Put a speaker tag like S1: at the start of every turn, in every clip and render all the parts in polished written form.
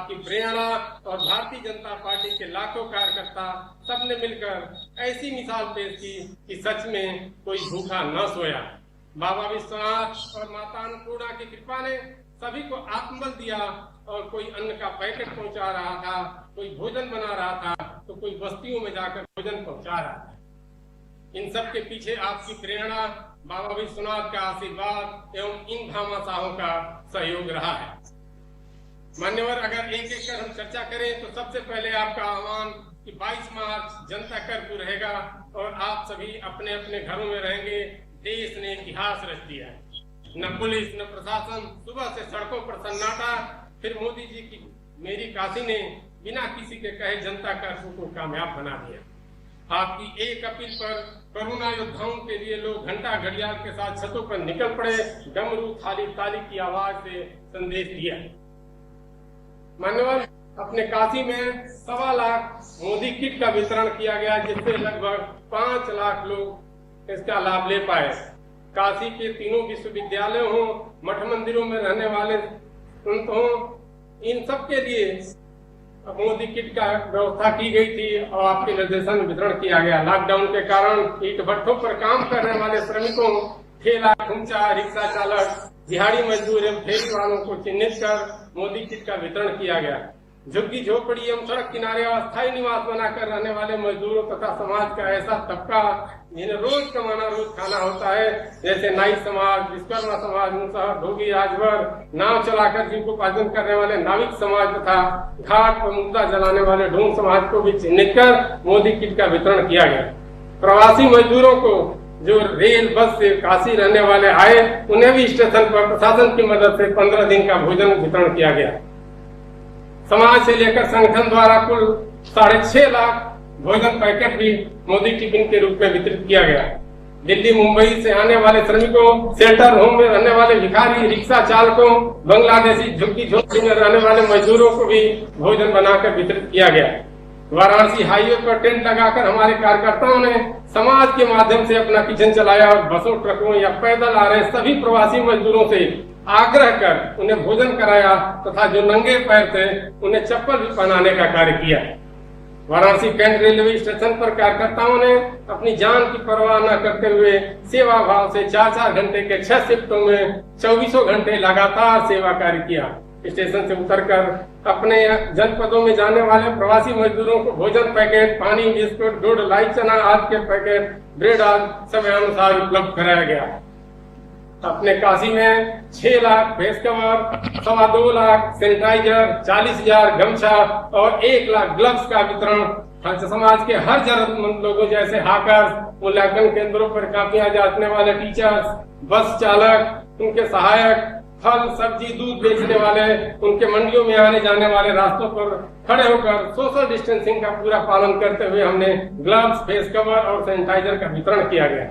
S1: आपकी प्रेरणा और भारतीय जनता पार्टी के लाखों कार्यकर्ता सबने मिलकर ऐसी मिसाल पेश की कि सच में कोई भूखा न सोया। बाबा विश्वनाथ और माता अन्नपूर्णा की कृपा ने सभी को आत्मबल दिया और कोई अन्न का पैकेट पहुंचा रहा था, कोई भोजन बना रहा था, तो कोई बस्तियों में जाकर भोजन पहुंचा रहा था। इन सब के पीछे आपकी प्रेरणा, बाबा विश्वनाथ का आशीर्वाद एवं इन भामाशाहों का सहयोग रहा है। मान्यवर, अगर एक एक कर हम चर्चा करें तो सबसे पहले आपका आह्वान कि 22 मार्च जनता कर्फ्यू रहेगा और आप सभी अपने अपने घरों में रहेंगे। देश ने इतिहास रच दिया है, न पुलिस न प्रशासन, सुबह से सड़कों पर सन्नाटा। फिर मोदी जी की मेरी काशी ने बिना किसी के कहे जनता कर्फ्यू को कामयाब बना दिया। आपकी एक अपील पर कोरोना योद्धाओं के लिए लोग घंटा घड़ियाल के साथ छतों पर निकल पड़े, डमरू थाली ताली की आवाज से संदेश दिया। मान्यवर, अपने काशी में 1.25 लाख मोदी किट का वितरण किया गया, जिससे लगभग 5 लाख लोग इसका लाभ ले पाए। काशी के तीनों विश्वविद्यालयों हो, मठ मंदिरों में रहने वाले संत हो, इन सब के लिए मोदी किट का व्यवस्था की गई थी और आपके निर्देशन में वितरण किया गया। लॉकडाउन के कारण ईंट भट्ठों पर काम करने वाले श्रमिकों, ठेला खुमचा, रिक्शा चालक, दिहाड़ी मजदूर एवं फेरी वालों को चिन्हित कर मोदी किट का वितरण किया गया। झुग्गी झोपड़ी एवं सड़क किनारे अस्थायी निवास बनाकर रहने वाले मजदूरों तथा समाज का ऐसा तबका जिन्हें रोज कमाना रोज खाना होता है, जैसे नाई समाज, विश्वकर्मा समाज, मुसहर, ढोगी, राजभर, नाव चलाकर जीविकोपार्जन करने वाले नाविक समाज तथा घाट पर मुद्दा जलाने वाले ढोंग समाज को भी चिन्हित कर मोदी किट का वितरण किया गया। प्रवासी मजदूरों को जो रेल बस से काशी रहने वाले आए, उन्हें भी स्टेशन पर प्रशासन की मदद से 15 दिन का भोजन वितरण किया गया। समाज से लेकर संगठन द्वारा कुल 6.5 लाख भोजन पैकेट भी मोदी टिफिन के रूप में वितरित किया गया। दिल्ली मुंबई से आने वाले श्रमिकों, शेल्टर होम में रहने वाले भिखारी, रिक्शा चालकों, बांग्लादेशी झुग्गी झोपड़ी में रहने वाले मजदूरों को भी भोजन बनाकर वितरित किया गया। वाराणसी हाईवे पर टेंट लगाकर हमारे कार्यकर्ताओं ने समाज के माध्यम से अपना किचन चलाया और बसों, ट्रकों या पैदल आ रहे सभी प्रवासी मजदूरों से आग्रह कर उन्हें भोजन कराया तथा जो नंगे पैर थे उन्हें चप्पल भी पहनाने का कार्य किया। वाराणसी कैंट रेलवे स्टेशन पर कार्यकर्ताओं ने अपनी जान की परवाह न करते हुए सेवा भाव से 4-4 घंटे के 6 शिफ्टों में 24 घंटे लगातार सेवा कार्य किया। स्टेशन से उतरकर अपने जनपदों में जाने वाले प्रवासी मजदूरों को भोजन पैकेट, पानी, बिस्कुट, गुड़, लाई चना आदि के पैकेट, ब्रेड आदि समयानुसार उपलब्ध कराया गया। अपने काशी में 6 lakh face cover, 2.25 lakh sanitiser, 40,000 गमछा और 1 लाख ग्लव्स का वितरण समाज के हर जरूरतमंद लोगों जैसे हाकर, मूल्यांकन केंद्रों पर कापियां जांचने वाले टीचर्स, बस चालक, उनके सहायक, फल सब्जी दूध बेचने वाले, उनके मंडियों में आने जाने वाले रास्तों पर खड़े होकर सोशल डिस्टेंसिंग का पूरा पालन करते हुए हमने ग्लव्स, फेस कवर और सैनिटाइजर का वितरण किया गया।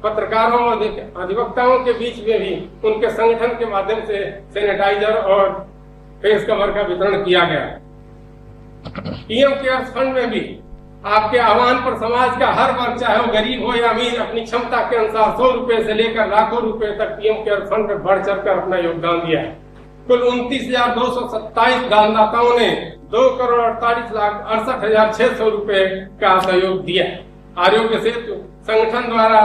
S1: पत्रकारों और अधिवक्ताओं के बीच में भी उनके संगठन के माध्यम से सैनिटाइजर और फेस कवर का वितरण किया गया। पीएम केयर्स फंड में भी आपके आह्वान पर समाज का हर वर्ग, चाहे वो गरीब हो या अमीर, अपनी क्षमता के अनुसार 100 रुपए से लेकर लाखों रुपए तक पीएम केयर्स फंड में बढ़ चढ़कर अपना योगदान दिया है। कुल 29,227 दानदाताओं ने 2,48,68,600 रुपए का सहयोग दिया। आरोग्य सेतु संगठन द्वारा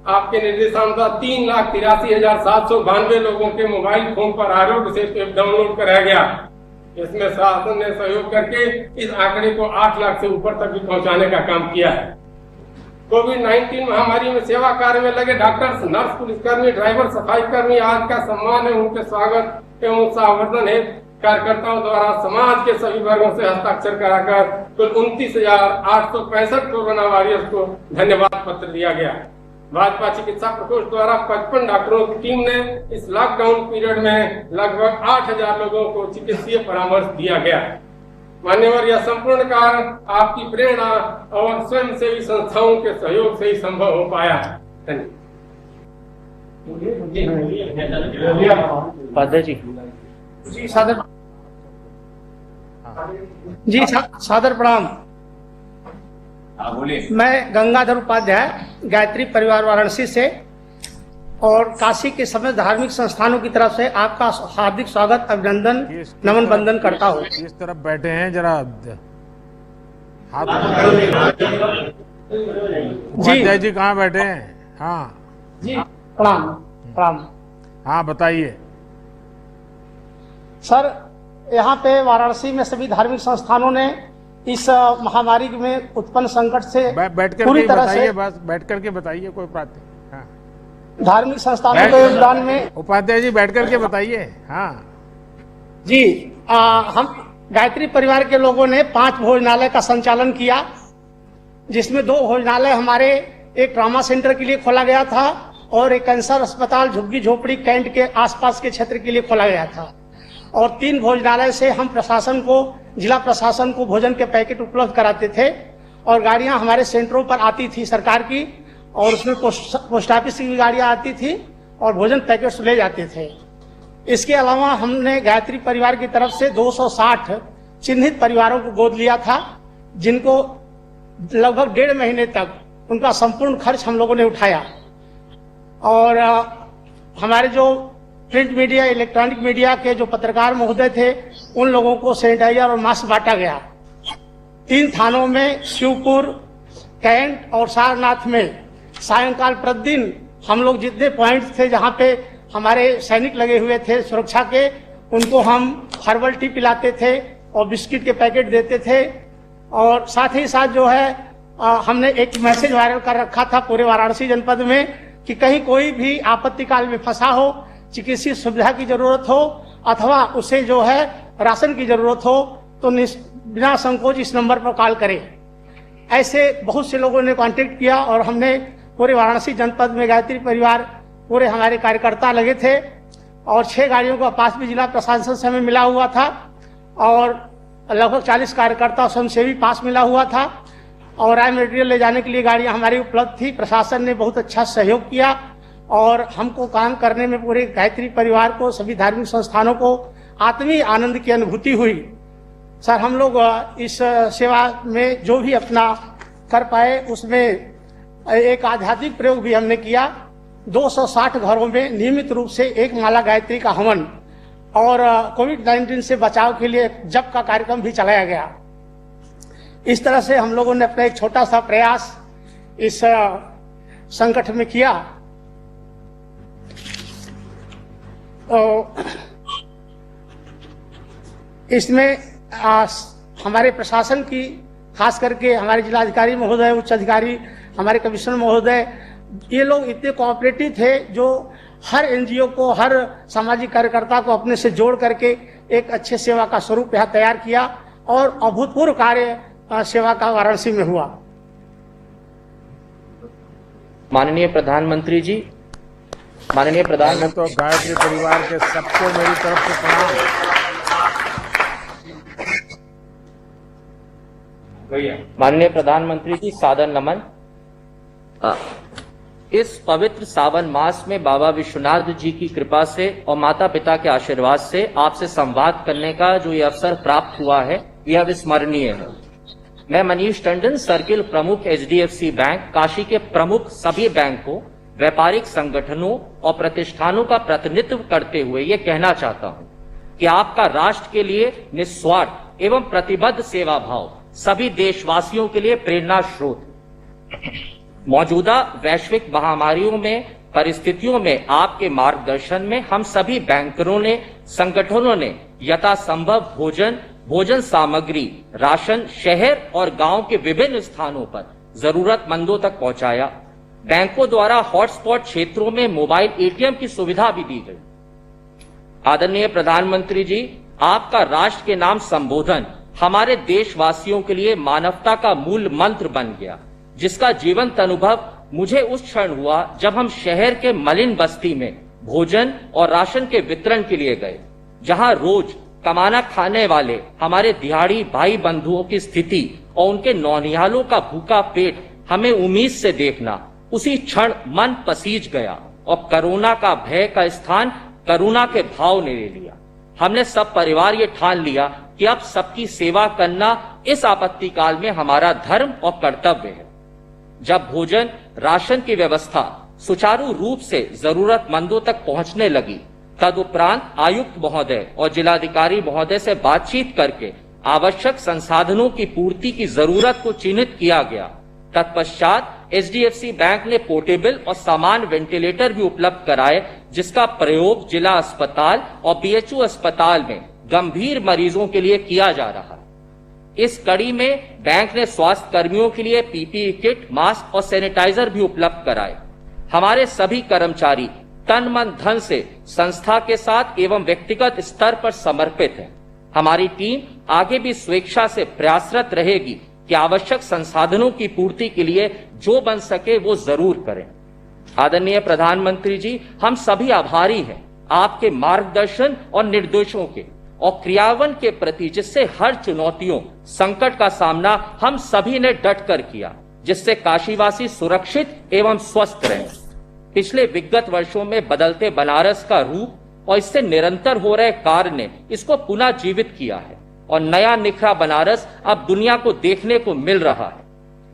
S1: आपके निर्देशानुसार 3,83,792 लोगों के मोबाइल फोन पर आरोग्य सेतु ऐप डाउनलोड कराया गया। इसमें शासन ने सहयोग करके इस आंकड़े को 8 लाख से ऊपर तक भी पहुंचाने का काम किया है। कोविड-19 महामारी में सेवा कार्य में लगे डॉक्टर्स, नर्स, पुलिसकर्मी, ड्राइवर, सफाई कर्मी आदि का सम्मान एवं उनके स्वागत एवं उत्साहवर्धन हेतु कार्यकर्ताओं द्वारा समाज के सभी वर्गों से हस्ताक्षर कराकर कुल 29,865 कोरोना वॉरियर्स को धन्यवाद पत्र दिया गया। भाजपा चिकित्सा प्रकोष्ठ द्वारा 55 डॉक्टरों की टीम ने इस लॉकडाउन पीरियड में लगभग 8,000 लोगों को चिकित्सीय परामर्श दिया गया। मान्यवर, यह संपूर्ण कार्य आपकी प्रेरणा और स्वयंसेवी संस्थाओं के सहयोग से ही संभव हो पाया है।
S2: जी सादर प्रणाम।
S3: बोलिए।
S2: मैं गंगाधर उपाध्याय, गायत्री परिवार वाराणसी से। और काशी के सभी धार्मिक संस्थानों की तरफ से आपका हार्दिक स्वागत, अभिनंदन, नमन बंदन करता हूँ।
S3: इस तरफ बैठे हैं, जरा हाथ उपाध्याय जी कहाँ बैठे हैं? हाँ
S2: जी, प्रणाम प्रणाम।
S3: हाँ बताइए
S2: सर, यहाँ पे वाराणसी में सभी धार्मिक संस्थानों ने इस महामारी में उत्पन्न संकट से
S3: बैठ कर
S2: पूरी
S3: के
S2: तरह
S3: बताइए,
S2: से
S3: बस बैठ कर के बताइए, कोई बात नहीं। हाँ
S2: धार्मिक संस्थानों के योगदान में
S3: उपाध्याय जी बैठ कर के बताइए। हाँ
S2: जी, हम गायत्री परिवार के लोगों ने 5 भोजनालय का संचालन किया, जिसमें 2 भोजनालय हमारे एक ट्रॉमा सेंटर के लिए खोला गया था और एक कैंसर अस्पताल झुग्गी झोपड़ी कैंट के आसपास के क्षेत्र के लिए खोला गया था। और 3 भोजनालय से हम प्रशासन को, जिला प्रशासन को भोजन के पैकेट उपलब्ध कराते थे और गाड़ियां हमारे सेंटरों पर आती थी सरकार की, और उसमें पोस्ट ऑफिस की भी गाड़ियां आती थी और भोजन पैकेट्स ले जाते थे। इसके अलावा हमने गायत्री परिवार की तरफ से 260 चिन्हित परिवारों को गोद लिया था, जिनको लगभग 1.5 महीने तक उनका संपूर्ण खर्च हम लोगों ने उठाया। और हमारे जो प्रिंट मीडिया, इलेक्ट्रॉनिक मीडिया के जो पत्रकार महोदय थे, उन लोगों को सैनिटाइजर और मास्क बांटा गया। 3 थानों में, शिवपुर, कैंट और सारनाथ में सायंकाल प्रतिदिन हम लोग जितने पॉइंट थे जहां पे हमारे सैनिक लगे हुए थे सुरक्षा के, उनको हम हर्बल टी पिलाते थे और बिस्किट के पैकेट देते थे। और साथ ही साथ जो है हमने एक मैसेज वायरल कर रखा था पूरे वाराणसी जनपद में कि कहीं कोई भी आपत्ति काल में फंसा हो, चिकित्सीय सुविधा की जरूरत हो अथवा उसे जो है राशन की जरूरत हो, तो बिना संकोच इस नंबर पर कॉल करें। ऐसे बहुत से लोगों ने कांटेक्ट किया और हमने पूरे वाराणसी जनपद में गायत्री परिवार, पूरे हमारे कार्यकर्ता लगे थे और 6 गाड़ियों का पास भी जिला प्रशासन से हमें मिला हुआ था और लगभग 40 कार्यकर्ता स्वयंसेवी पास मिला हुआ था और राय मटेरियल ले जाने के लिए गाड़ियां हमारी उपलब्ध थी। प्रशासन ने बहुत अच्छा सहयोग किया और हमको काम करने में, पूरे गायत्री परिवार को, सभी धार्मिक संस्थानों को आत्मीय आनंद की अनुभूति हुई। सर, हम लोग इस सेवा में जो भी अपना कर पाए उसमें एक आध्यात्मिक प्रयोग भी हमने किया। 260 घरों में नियमित रूप से 1 माला गायत्री का हवन और कोविड-19 से बचाव के लिए जप का कार्यक्रम भी चलाया गया। इस तरह से हम लोगों ने अपना एक छोटा सा प्रयास इस संकट में किया। इसमें हमारे प्रशासन की, खास करके हमारे जिलाधिकारी महोदय, उच्च अधिकारी, हमारे कमिश्नर महोदय, ये लोग इतने कोऑपरेटिव थे जो हर एनजीओ को, हर सामाजिक कार्यकर्ता को अपने से जोड़ करके एक अच्छे सेवा का स्वरूप यहाँ तैयार किया और अभूतपूर्व कार्य सेवा का वाराणसी में हुआ।
S4: माननीय प्रधानमंत्री जी, माननीय प्रधानमंत्री,
S3: तो गायत्री परिवार के सबको मेरी तरफ से प्रणाम।
S4: माननीय प्रधानमंत्री जी, सादर नमन। इस पवित्र सावन मास में बाबा विश्वनाथ जी की कृपा से और माता पिता के आशीर्वाद से आपसे संवाद करने का जो ये अवसर प्राप्त हुआ है, यह अविस्मरणीय है। मैं मनीष टंडन, सर्किल प्रमुख HDFC बैंक, काशी के प्रमुख सभी बैंकों, व्यापारिक संगठनों और प्रतिष्ठानों का प्रतिनिधित्व करते हुए ये कहना चाहता हूं कि आपका राष्ट्र के लिए निस्वार्थ एवं प्रतिबद्ध सेवा भाव सभी देशवासियों के लिए प्रेरणा स्रोत। मौजूदा वैश्विक महामारियों में, परिस्थितियों में आपके मार्गदर्शन में हम सभी बैंकरों ने, संगठनों ने यथासंभव भोजन सामग्री, राशन शहर और गांव के विभिन्न स्थानों पर जरूरतमंदों तक पहुंचाया। बैंकों द्वारा हॉटस्पॉट क्षेत्रों में मोबाइल ATM की सुविधा भी दी गई। आदरणीय प्रधानमंत्री जी, आपका राष्ट्र के नाम संबोधन हमारे देशवासियों के लिए मानवता का मूल मंत्र बन गया, जिसका जीवंत अनुभव मुझे उस क्षण हुआ जब हम शहर के मलिन बस्ती में भोजन और राशन के वितरण के लिए गए, जहां रोज कमाना खाने वाले हमारे दिहाड़ी भाई बंधुओं की स्थिति और उनके नौनिहालों का भूखा पेट हमें उम्मीद से देखना उसी क्षण मन पसीज गया और कोरोना का भय का स्थान करुणा के भाव ने ले लिया। हमने सब परिवार ये ठान लिया कि अब सबकी सेवा करना इस आपत्ति काल में हमारा धर्म और कर्तव्य है। जब भोजन राशन की व्यवस्था सुचारू रूप से जरूरतमंदों तक पहुंचने लगी। तदुपरांत आयुक्त महोदय और जिलाधिकारी महोदय से बातचीत करके आवश्यक संसाधनों की पूर्ति की जरूरत को चिन्हित किया गया। तत्पश्चात एचडीएफसी बैंक ने पोर्टेबल और सामान्य वेंटिलेटर भी उपलब्ध कराए, जिसका प्रयोग जिला अस्पताल और बीएचयू अस्पताल में गंभीर मरीजों के लिए किया जा रहा है। इस कड़ी में बैंक ने स्वास्थ्य कर्मियों के लिए पीपीई किट, मास्क और सैनिटाइजर भी उपलब्ध कराए। हमारे सभी कर्मचारी तन मन धन से संस्था के साथ एवं व्यक्तिगत स्तर पर समर्पित है। हमारी टीम आगे भी स्वेच्छा से प्रयासरत रहेगी कि आवश्यक संसाधनों की पूर्ति के लिए जो बन सके वो जरूर करें। आदरणीय प्रधानमंत्री जी, हम सभी आभारी हैं आपके मार्गदर्शन और निर्देशों के और क्रियान्वयन के प्रति, जिससे हर चुनौतियों, संकट का सामना हम सभी ने डट कर किया, जिससे काशीवासी सुरक्षित एवं स्वस्थ रहे। पिछले विगत वर्षों में बदलते बनारस का रूप और इससे निरंतर हो रहे कार्य ने इसको पुनः जीवित किया है और नया निखरा बनारस अब दुनिया को देखने को मिल रहा है।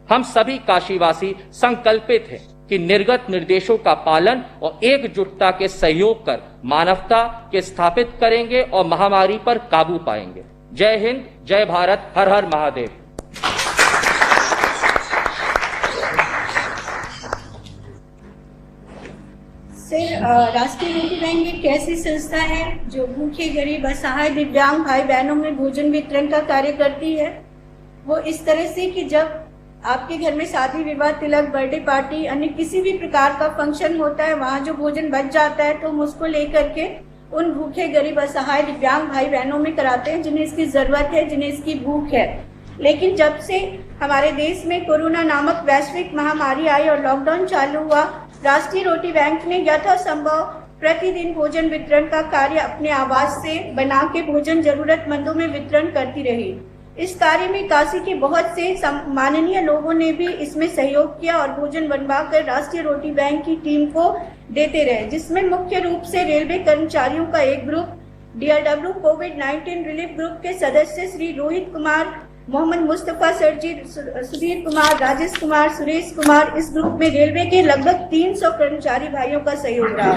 S4: हम सभी काशीवासी संकल्पित हैं कि निर्गत निर्देशों का पालन और एकजुटता के सहयोग कर मानवता के स्थापित करेंगे और महामारी पर काबू पाएंगे। जय हिंद, जय भारत, हर हर महादेव।
S5: राष्ट्रीय रोटी बैंक एक ऐसी संस्था है जो भूखे, गरीब, असहाय, दिव्यांग भाई बहनों में भोजन वितरण का कार्य करती है। वो इस तरह से कि जब आपके घर में शादी विवाह, तिलक, बर्थडे पार्टी, अन्य किसी भी प्रकार का फंक्शन होता है, वहाँ जो भोजन बच जाता है तो हम उसको लेकर के उन भूखे, गरीब, असहाय, दिव्यांग भाई बहनों में कराते हैं जिन्हें इसकी जरूरत है, जिन्हें इसकी भूख है। लेकिन जब से हमारे देश में कोरोना नामक वैश्विक महामारी आई और लॉकडाउन चालू हुआ, राष्ट्रीय रोटी बैंक ने यथासंभव प्रतिदिन भोजन वितरण का कार्य अपने आवास से बना के भोजन जरूरतमंदों में वितरण करती रही। इस कार्य में काशी के बहुत से माननीय लोगों ने भी इसमें सहयोग किया और भोजन बनवाकर राष्ट्रीय रोटी बैंक की टीम को देते रहे, जिसमें मुख्य रूप से रेलवे कर्मचारियों का एक ग्रुप, DRW कोविड-19 रिलीफ ग्रुप के सदस्य श्री रोहित कुमार, मोहम्मद मुस्तफा सरजी, सुधीर कुमार, राजेश कुमार, सुरेश कुमार, इस ग्रुप में रेलवे के लगभग 300 कर्मचारी भाइयों का सहयोग रहा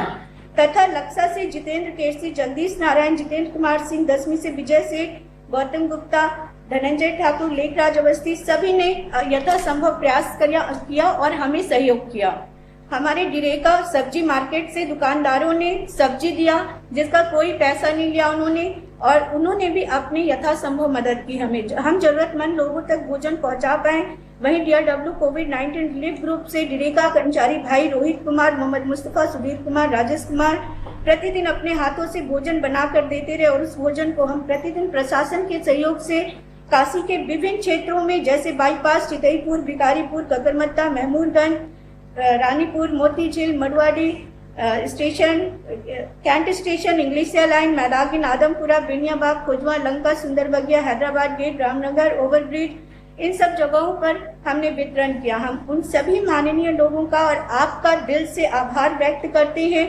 S5: तथा लक्सा से जितेंद्र केसरी, जगदीश नारायण, जितेंद्र कुमार सिंह, 10वीं से विजय सेठ, गौतम गुप्ता, धनंजय ठाकुर, लेखराज अवस्थी, सभी ने यथासंभव प्रयास किया और हमें सहयोग किया। हमारे डिरेका सब्जी मार्केट से दुकानदारों ने सब्जी दिया, जिसका कोई पैसा नहीं लिया उन्होंने, और उन्होंने भी अपनी यथासंभव मदद की हमें, हम जरूरतमंद लोगों तक भोजन पहुंचा पाए। वहीं DRW कोविड-19 रिलीफ ग्रुप से डिरेका कर्मचारी भाई रोहित कुमार, मोहम्मद मुस्तफा, सुधीर कुमार, राजेश कुमार प्रतिदिन अपने हाथों से भोजन बना कर देते रहे और उस भोजन को हम प्रतिदिन प्रशासन के सहयोग से काशी के विभिन्न क्षेत्रों में जैसे bypass, Chitaipur, Bhikharipur, Kakarmatta, Mahmudganj, Ranipur, Motijheel, Manduadih station, cantt station, Englishia line, Maidagin, Adampura, Beniabagh, Khojwa, Lanka, Sundarbagiya, Hyderabad gate, Ramnagar, overbridge, इन सब जगहों पर हमने वितरण किया। हम उन सभी माननीय लोगों का और आपका दिल से आभार व्यक्त करते हैं।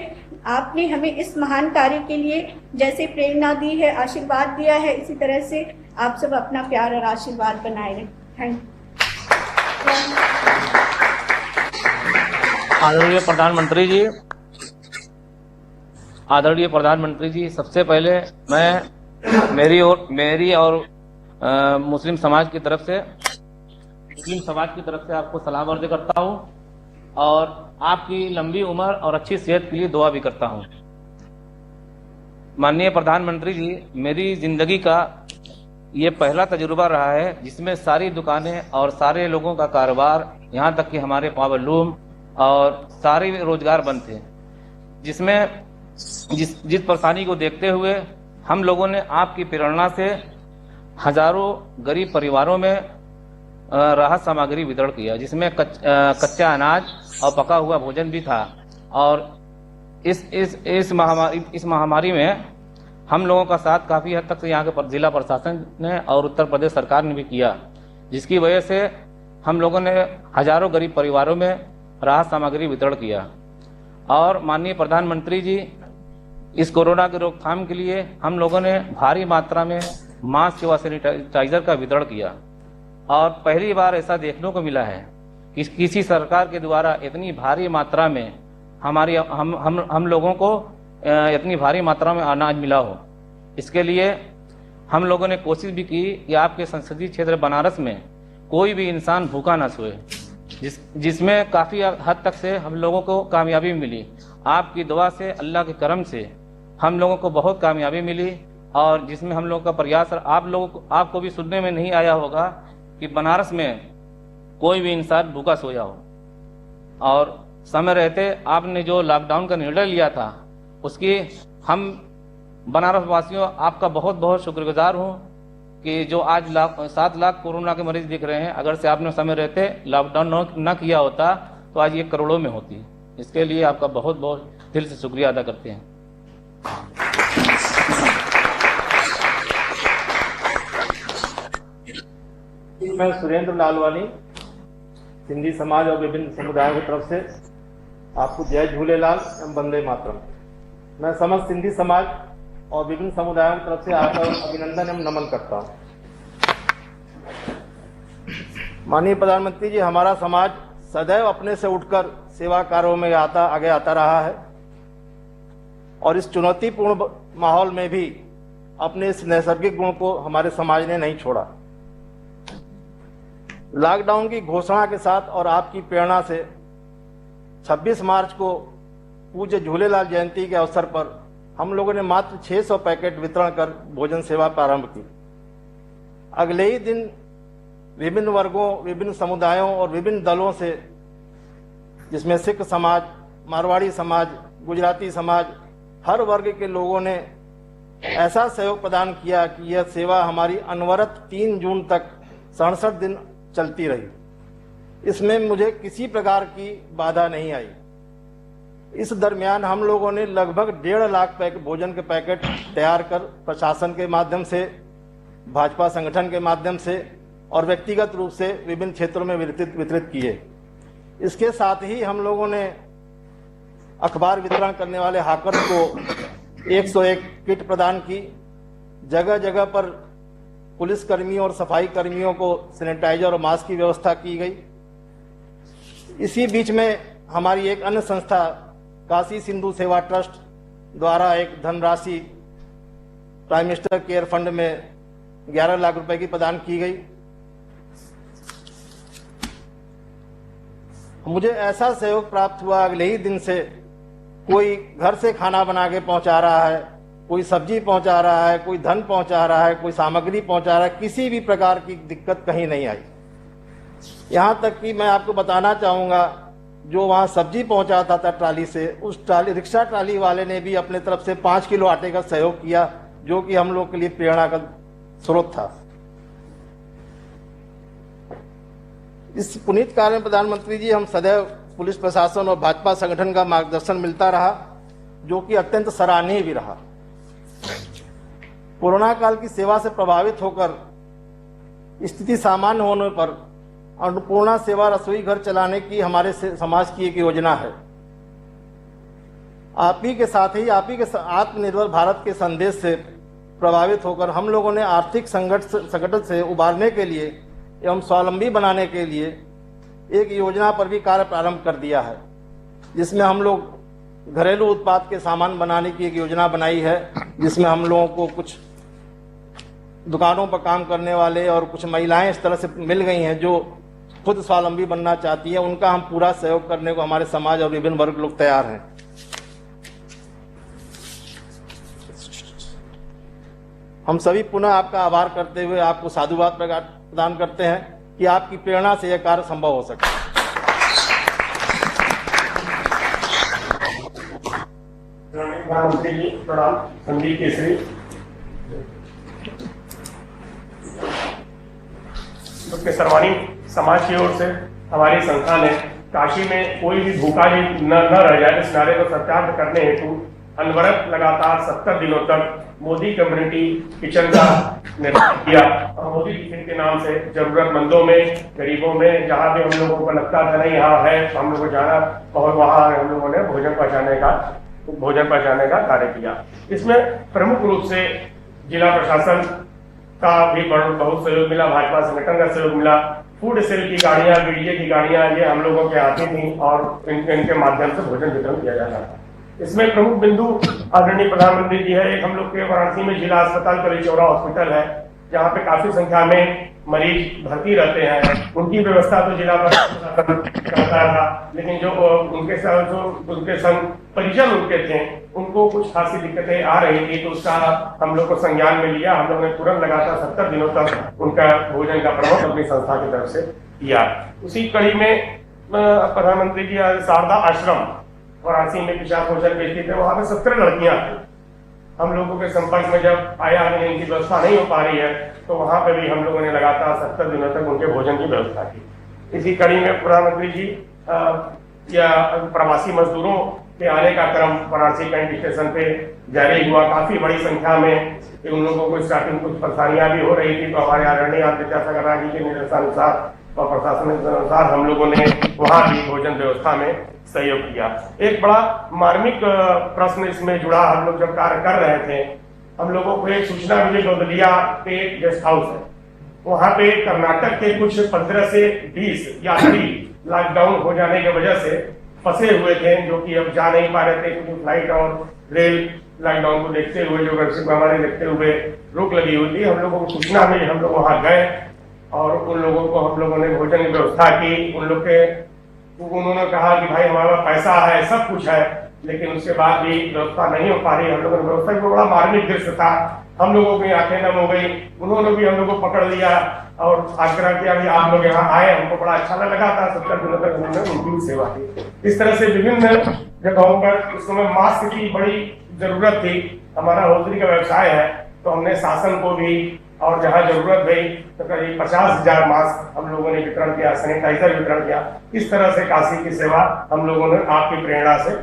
S5: आपने हमें इस महान कार्य के लिए जैसे प्रेरणा दी है, आशीर्वाद दिया है, इसी तरह से आप सब अपना प्यार और आशीर्वाद बनाए रखें। Thank you.
S3: आदरणीय प्रधानमंत्री जी, सबसे पहले मैं मेरी और मुस्लिम समाज की तरफ से आपको सलाम अर्ज करता हूं और आपकी लंबी उम्र और अच्छी सेहत के लिए दुआ भी करता हूं। माननीय प्रधानमंत्री जी, मेरी जिंदगी का ये पहला तजुर्बा रहा है जिसमें सारी दुकानें और सारे लोगों का कारोबार, यहाँ तक कि हमारे पावर लूम और सारे रोजगार बंद थे, जिसमें जिस परेशानी को देखते हुए हम लोगों ने आपकी प्रेरणा से हजारों गरीब परिवारों में राहत सामग्री वितरण किया, जिसमें कच्चा अनाज और पका हुआ भोजन भी था। और इस महामारी में हम लोगों का साथ काफी हद तक यहाँ के जिला प्रशासन ने और उत्तर प्रदेश सरकार ने भी किया, जिसकी वजह से हम लोगों ने हजारों गरीब परिवारों में राहत सामग्री वितरण किया। और माननीय प्रधानमंत्री जी, इस कोरोना की रोकथाम के लिए हम लोगों ने भारी मात्रा में मास्क व सैनिटाइजर का वितरण किया और पहली बार ऐसा देखने को मिला है कि किसी सरकार के द्वारा इतनी भारी मात्रा में हम लोगों को इतनी भारी मात्रा में अनाज मिला हो। इसके लिए हम लोगों ने कोशिश भी की कि आपके संसदीय क्षेत्र बनारस में कोई भी इंसान भूखा ना सोए, जिसमें काफ़ी हद तक से हम लोगों को कामयाबी मिली। आपकी दुआ से, अल्लाह के करम से हम लोगों को बहुत कामयाबी मिली, और जिसमें हम लोगों का प्रयास, आपको भी सुनने में नहीं आया होगा कि बनारस में कोई भी इंसान भूखा सोया हो। और समय रहते आपने जो लॉकडाउन का निर्णय लिया था, उसकी हम बनारस वासियों आपका बहुत बहुत शुक्रगुजार हूँ कि जो आज 7 लाख कोरोना के मरीज दिख रहे हैं, अगर से आपने समय रहते लॉकडाउन न किया होता तो आज ये करोड़ों में होती। इसके लिए आपका बहुत बहुत दिल से शुक्रिया अदा करते हैं।
S6: मैं सुरेंद्र लालवानी सिंधी समाज और विभिन्न समुदायों की तरफ से आपको जय झूलेलाल एवं वंदे मातरम। मैं समस्त सिंधी समाज और विभिन्न समुदायों की तरफ से आपका अभिनंदन एवं नमन करता हूँ। माननीय प्रधानमंत्री जी, हमारा समाज सदैव अपने से उठकर सेवा कार्यों में आगे आता रहा है और इस चुनौतीपूर्ण माहौल में भी अपने इस नैसर्गिक गुण को हमारे समाज ने नहीं छोड़ा। लॉकडाउन की घोषणा के साथ और आपकी प्रेरणा से 26 मार्च को पूज्य झूलेलाल जयंती के अवसर पर हम लोगों ने मात्र 600 पैकेट वितरण कर भोजन सेवा प्रारंभ की। अगले ही दिन विभिन्न वर्गों, विभिन्न समुदायों और विभिन्न दलों से, जिसमें सिख समाज, मारवाड़ी समाज, गुजराती समाज, हर वर्ग के लोगों ने ऐसा सहयोग प्रदान किया कि यह सेवा हमारी अनवरत 3 जून तक 67 दिन चलती रही। इसमें मुझे किसी प्रकार की बाधा नहीं आई। इस दरमियान हम लोगों ने लगभग 1.5 लाख भोजन के पैकेट तैयार कर प्रशासन के माध्यम से, भाजपा संगठन के माध्यम से और व्यक्तिगत रूप से विभिन्न क्षेत्रों में वितरित किए। इसके साथ ही हम लोगों ने अखबार वितरण करने वाले हाकर्स को 101 किट प्रदान की। जगह जगह पर पुलिस कर्मियों और सफाई कर्मियों को सैनिटाइजर और मास्क की व्यवस्था की गई। इसी बीच में हमारी एक अन्य संस्था काशी सिंधु सेवा ट्रस्ट द्वारा एक धनराशि प्राइम मिनिस्टर केयर फंड में 11 लाख रुपए की प्रदान की गई। मुझे ऐसा सहयोग प्राप्त हुआ, अगले ही दिन से कोई घर से खाना बना के पहुंचा रहा है, कोई सब्जी पहुंचा रहा है, कोई धन पहुंचा रहा है, कोई सामग्री पहुंचा रहा है। किसी भी प्रकार की दिक्कत कहीं नहीं आई। यहां तक कि मैं आपको बताना चाहूंगा, जो वहां सब्जी पहुंचाता था ट्राली से, उस रिक्शा ट्राली वाले ने भी अपने तरफ से 5 किलो आटे का सहयोग किया, जो कि हम लोग के लिए प्रेरणा का स्रोत था। इस पुनीत कार्य में प्रधानमंत्री जी, हम सदैव पुलिस प्रशासन और भाजपा संगठन का मार्गदर्शन मिलता रहा, जो कि अत्यंत सराहनीय भी रहा। कोरोना काल की सेवा से प्रभावित होकर स्थिति सामान्य होने पर अन्नपूर्णा सेवा रसोई घर चलाने की हमारे समाज की एक योजना है। आप ही के साथ ही आत्मनिर्भर भारत के संदेश से प्रभावित होकर हम लोगों ने आर्थिक संकट से उबारने के लिए एवं स्वावलंबी बनाने के लिए एक योजना पर भी कार्य प्रारंभ कर दिया है, जिसमें हम लोग घरेलू उत्पाद के सामान बनाने की एक योजना बनाई है, जिसमें हम लोगों को कुछ दुकानों पर काम करने वाले और कुछ महिलाएं इस तरह से मिल गई हैं जो खुद स्वावलंबी बनना चाहती है। उनका हम पूरा सहयोग करने को हमारे समाज और विभिन्न वर्ग लोग तैयार हैं। हम सभी पुनः आपका आभार करते हुए आपको साधुवाद प्रदान करते हैं कि आपकी प्रेरणा से यह कार्य संभव हो सके।
S1: प्रधानमंत्री जी प्रणाम। संदीप केसरी। उसके सर्वानी समाज की ओर से हमारी संस्था ने काशी में कोई भी भूखा न रह जाए, इस नारे को सत्यार्थ करने हेतु अनवरत लगातार 70 दिनों तक मोदी कम्युनिटी किचन का निर्माण किया। और मोदी किचन के नाम से जरूरतमंदों में, गरीबों में, जहां भी हम लोगों को लगता था नहीं यहाँ है तो हम लोगों को जाना और वहां हम लोगों ने भोजन पहुंचाने का कार्य किया। इसमें प्रमुख रूप से जिला प्रशासन का भी बहुत सहयोग मिला, भाजपा संगठन का सहयोग मिला,
S7: फूड सेल की गाड़ियां, बीडीए की गाड़ियां ये हम लोगों के आती थी और इनके माध्यम से भोजन वितरण किया जाता था। इसमें प्रमुख बिंदु आदरणीय प्रधानमंत्री जी है। एक हम लोग के वाराणसी में जिला अस्पताल कली चौरा हॉस्पिटल है, जहाँ पे काफी संख्या में मरीज भर्ती रहते हैं। उनकी व्यवस्था तो जिला प्रशासन करता था, लेकिन जो उनके संग परिजन उनके थे, उनको कुछ खासी दिक्कतें आ रही थी, तो उसका हम लोग को संज्ञान में लिया। हम लोग ने तुरंत लगातार 70 दिनों तक उनका भोजन का प्रबंध अपनी संस्था की तरफ से किया। उसी कड़ी में प्रधानमंत्री जी शारदा आश्रम वाराणसी में पिछा भोजन बेचती थे, वहां पे 17 लड़कियां थी। हम लोगों के संपर्क में जब आया कि इनकी व्यवस्था नहीं हो पा रही है, तो वहां पे भी हम लोगों ने लगातार 70 दिनों तक उनके भोजन की व्यवस्था की। इसी कड़ी में प्रधानमंत्री जी या प्रवासी मजदूरों के आने का क्रम वाराणसी कैंट स्टेशन पे जारी हुआ। काफी बड़ी संख्या में उन लोगों को स्टार्टिंग कुछ परेशानियां भी हो रही थी, तो हमारे आदरणीय विद्यासागर राय जी के निर्देशानुसार और प्रशासन के अनुसार हम लोगों ने वहां भी भोजन व्यवस्था में सहयोग किया। एक बड़ा मार्मिक प्रश्न इसमें जुड़ा। हम लोग जब कार्य कर रहे थे, हम लोगों को एक सूचना मिली, गौदलिया पे एक गेस्ट हाउस है, वहां पे कर्नाटक के कुछ 15 से 20 यात्री लॉकडाउन हो जाने की वजह से फंसे हुए थे, जो कि अब जा नहीं पा रहे थे, क्योंकि फ्लाइट और रेल लॉकडाउन को देखते हुए, जो वैश्विक महामारी देखते हुए रोक लगी हुई थी। हम लोगों को सूचना मिली, हम लोग वहां गए और उन लोगों को हम लोगों ने भोजन की व्यवस्था की। उन्होंने कहा कि भाई हमारे पास पैसा है, सब कुछ है, लेकिन उसके बाद भी व्यवस्था नहीं हो पा रही। हम लोगों ने व्यवस्था की, बड़ा मार्मिक दृश्य था। हम लोगों की आंखें नम हो गई। उन्होंने भी हम लोग को पकड़ लिया और आग्रह किया कि आप लोग यहाँ आए, हमको बड़ा अच्छा लगा था। 70 दिनों तक उन्होंने उनकी भी सेवा की। इस तरह से विभिन्न जगहों पर उस समय मास्क की बड़ी जरूरत थी। हमारा होजरी का व्यवसाय है, तो हमने शासन को भी और जहां जरूरत भई तो करीब 50,000 मास्क हम लोगों ने वितरण किया, सैनिटाइजर वितरण किया। इस तरह से काशी की सेवा हम लोगों ने आपकी प्रेरणा से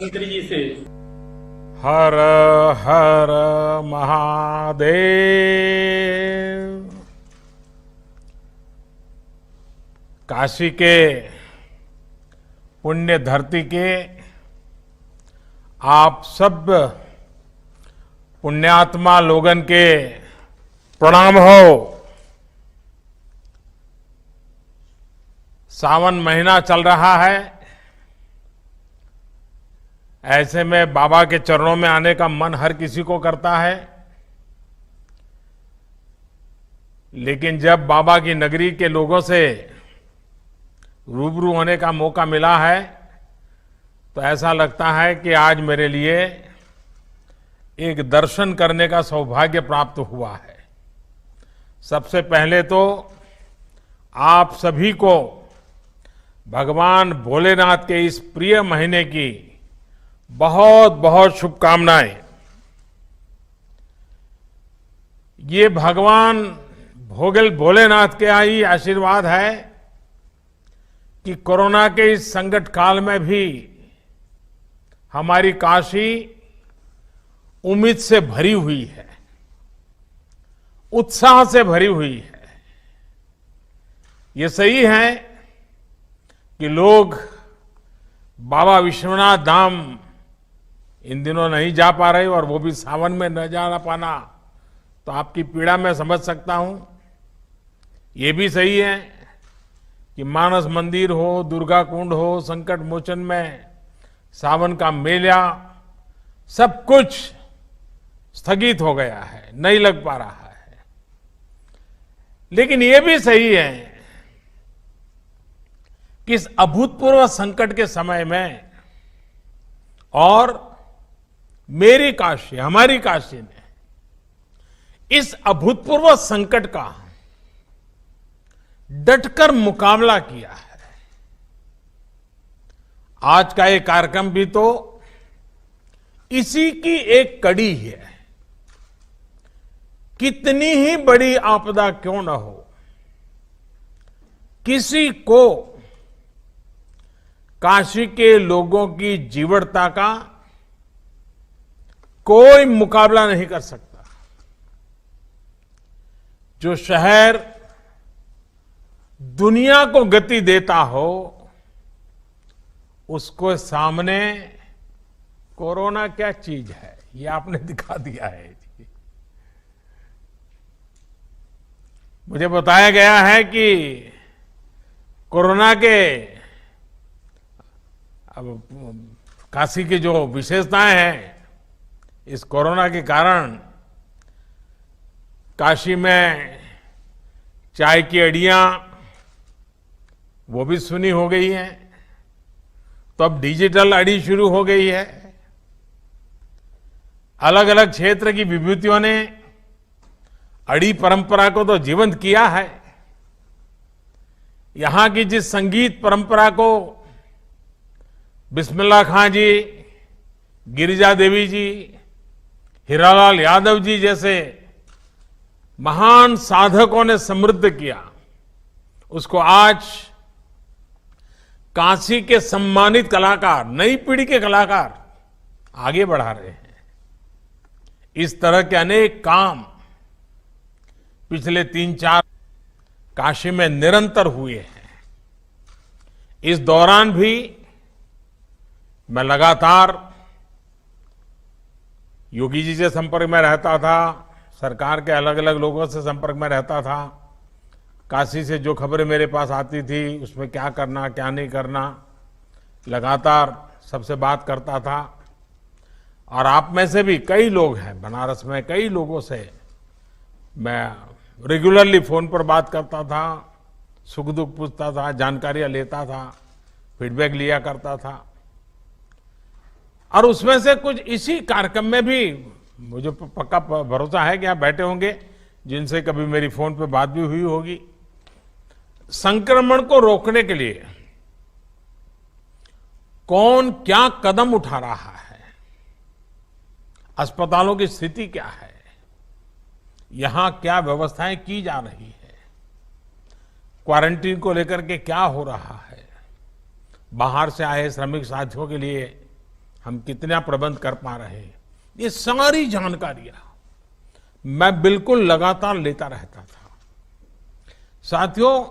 S1: मंत्री जी से
S8: हर हर महादेव। काशी के पुण्य धरती के आप सब पुण्यात्मा लोगन के प्रणाम हो। सावन महीना चल रहा है, ऐसे में बाबा के चरणों में आने का मन हर किसी को करता है, लेकिन जब बाबा की नगरी के लोगों से रूबरू होने का मौका मिला है, तो ऐसा लगता है कि आज मेरे लिए एक दर्शन करने का सौभाग्य प्राप्त हुआ है। सबसे पहले तो आप सभी को भगवान भोलेनाथ के इस प्रिय महीने की बहुत बहुत शुभकामनाएं। ये भगवान भोलेनाथ के ही आशीर्वाद है कि कोरोना के इस संकट काल में भी हमारी काशी उम्मीद से भरी हुई है, उत्साह से भरी हुई है। ये सही है कि लोग बाबा विश्वनाथ धाम इन दिनों नहीं जा पा रहे, और वो भी सावन में न जा पाना, तो आपकी पीड़ा मैं समझ सकता हूं। ये भी सही है कि मानस मंदिर हो, दुर्गा कुंड हो, संकट मोचन में सावन का मेला, सब कुछ स्थगित हो गया है, नहीं लग पा रहा है। लेकिन यह भी सही है कि इस अभूतपूर्व संकट के समय में और मेरी काशी, हमारी काशी ने इस अभूतपूर्व संकट का डटकर मुकाबला किया है। आज का ये कार्यक्रम भी तो इसी की एक कड़ी है। कितनी ही बड़ी आपदा क्यों न हो, किसी को काशी के लोगों की जीवटता का कोई मुकाबला नहीं कर सकता। जो शहर दुनिया को गति देता हो, उसको सामने कोरोना क्या चीज है। ये आपने दिखा दिया है जी। मुझे बताया गया है कि कोरोना के अब काशी की जो विशेषताएं हैं, इस कोरोना के कारण काशी में चाय की अड़ियां वो भी सुनी हो गई हैं, तो अब डिजिटल अड़ी शुरू हो गई है। अलग अलग क्षेत्र की विभूतियों ने अड़ी परंपरा को तो जीवंत किया है। यहां की जिस संगीत परंपरा को बिस्मिल्लाह खां जी, गिरिजा देवी जी, हीरालाल यादव जी जैसे महान साधकों ने समृद्ध किया, उसको आज काशी के सम्मानित कलाकार, नई पीढ़ी के कलाकार आगे बढ़ा रहे हैं। इस तरह के अनेक काम पिछले 3-4 काशी में निरंतर हुए हैं। इस दौरान भी मैं लगातार योगी जी से संपर्क में रहता था, सरकार के अलग अलग लोगों से संपर्क में रहता था। काशी से जो खबरें मेरे पास आती थी उसमें क्या करना क्या नहीं करना, लगातार सबसे बात करता था। और आप में से भी कई लोग हैं, बनारस में कई लोगों से मैं रेगुलरली फोन पर बात करता था, सुख दुख पूछता था, जानकारियां लेता था, फीडबैक लिया करता था। और उसमें से कुछ इसी कार्यक्रम में भी मुझे पक्का भरोसा है कि आप बैठे होंगे जिनसे कभी मेरी फोन पे बात भी हुई होगी। संक्रमण को रोकने के लिए कौन क्या कदम उठा रहा है, अस्पतालों की स्थिति क्या है, यहां क्या व्यवस्थाएं की जा रही है, क्वारंटीन को लेकर के क्या हो रहा है, बाहर से आए श्रमिक साथियों के लिए हम कितना प्रबंध कर पा रहे हैं, ये सारी जानकारियां मैं बिल्कुल लगातार लेता रहता था। साथियों,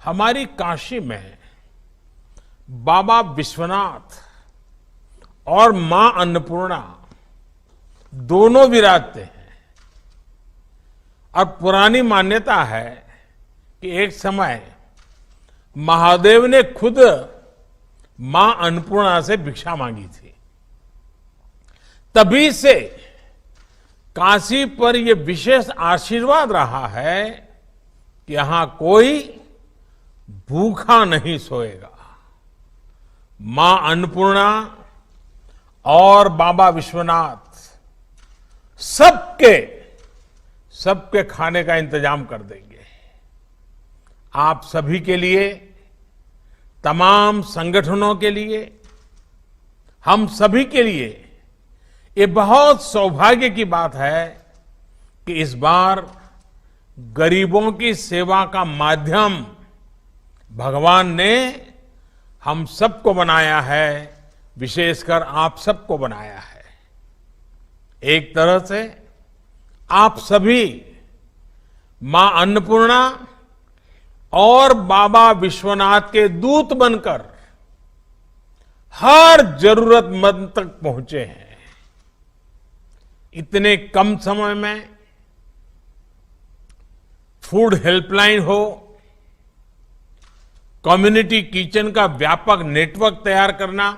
S8: हमारी काशी में बाबा विश्वनाथ और मां अन्नपूर्णा दोनों विराजते हैं। और पुरानी मान्यता है कि एक समय महादेव ने खुद मां अन्नपूर्णा से भिक्षा मांगी थी। तभी से काशी पर यह विशेष आशीर्वाद रहा है कि यहां कोई भूखा नहीं सोएगा। मां अन्नपूर्णा और बाबा विश्वनाथ सबके खाने का इंतजाम कर देंगे। आप सभी के लिए, तमाम संगठनों के लिए, हम सभी के लिए ये बहुत सौभाग्य की बात है कि इस बार गरीबों की सेवा का माध्यम भगवान ने हम सबको बनाया है, विशेषकर आप सबको बनाया है। एक तरह से आप सभी मां अन्नपूर्णा और बाबा विश्वनाथ के दूत बनकर हर जरूरतमंद तक पहुंचे हैं। इतने कम समय में फूड हेल्पलाइन हो, कम्युनिटी किचन का व्यापक नेटवर्क तैयार करना,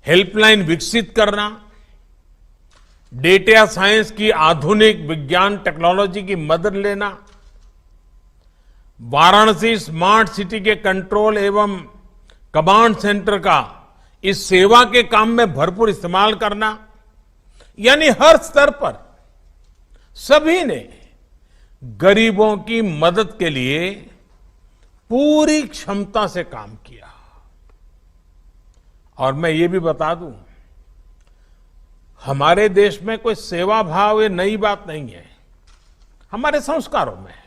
S8: हेल्पलाइन विकसित करना, डेटा साइंस की आधुनिक विज्ञान टेक्नोलॉजी की मदद लेना, वाराणसी स्मार्ट सिटी के कंट्रोल एवं कमांड सेंटर का इस सेवा के काम में भरपूर इस्तेमाल करना, यानी हर स्तर पर सभी ने गरीबों की मदद के लिए पूरी क्षमता से काम किया। और मैं ये भी बता दूं, हमारे देश में कोई सेवा भाव ये नई बात नहीं है, हमारे संस्कारों में है।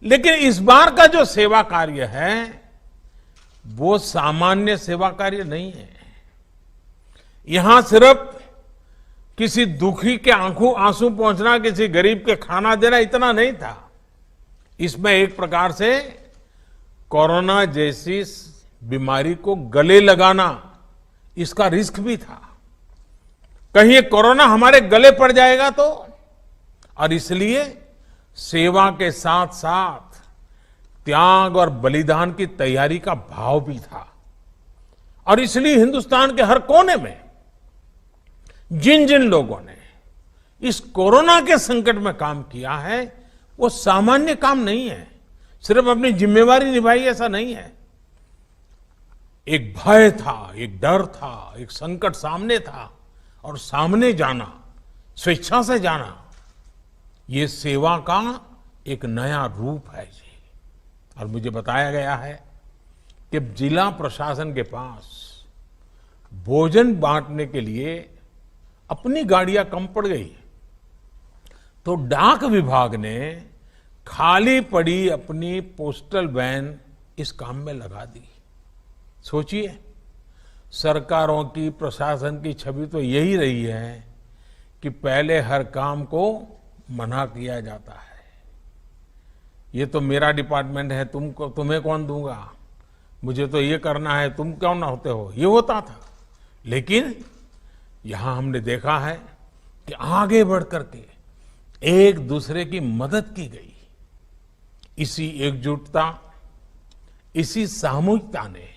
S8: लेकिन इस बार का जो सेवा कार्य है वो सामान्य सेवा कार्य नहीं है। यहां सिर्फ किसी दुखी के आंखों आंसू पहुंचना, किसी गरीब के खाना देना इतना नहीं था। इसमें एक प्रकार से कोरोना जैसी बीमारी को गले लगाना, इसका रिस्क भी था। कहीं ये कोरोना हमारे गले पड़ जाएगा तो। और इसलिए सेवा के साथ साथ त्याग और बलिदान की तैयारी का भाव भी था। और इसलिए हिंदुस्तान के हर कोने में जिन जिन लोगों ने इस कोरोना के संकट में काम किया है वो सामान्य काम नहीं है, सिर्फ अपनी जिम्मेवारी निभाई ऐसा नहीं है। एक भय था, एक डर था, एक संकट सामने था और सामने जाना, स्वेच्छा से जाना, ये सेवा का एक नया रूप है जी। और मुझे बताया गया है कि जिला प्रशासन के पास भोजन बांटने के लिए अपनी गाड़ियां कम पड़ गई तो डाक विभाग ने खाली पड़ी अपनी पोस्टल वैन इस काम में लगा दी। सोचिए, सरकारों की, प्रशासन की छवि तो यही रही है कि पहले हर काम को मना किया जाता है। ये तो मेरा डिपार्टमेंट है, तुम्हें कौन दूंगा, मुझे तो ये करना है, तुम क्यों ना होते हो, ये होता था। लेकिन यहां हमने देखा है कि आगे बढ़ करके एक दूसरे की मदद की गई। इसी एकजुटता, इसी सामूहिकता ने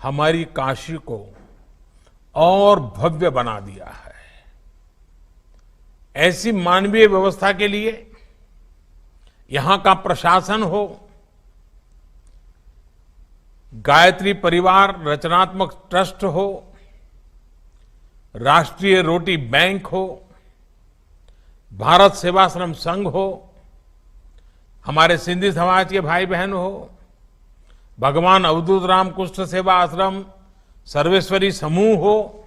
S8: हमारी काशी को और भव्य बना दिया है। ऐसी मानवीय व्यवस्था के लिए यहां का प्रशासन हो, गायत्री परिवार रचनात्मक ट्रस्ट हो, राष्ट्रीय रोटी बैंक हो, भारत सेवाश्रम संघ हो, हमारे सिंधी समाज के भाई बहन हो, भगवान अवधूत राम कुष्ठ सेवा आश्रम, सर्वेश्वरी समूह हो,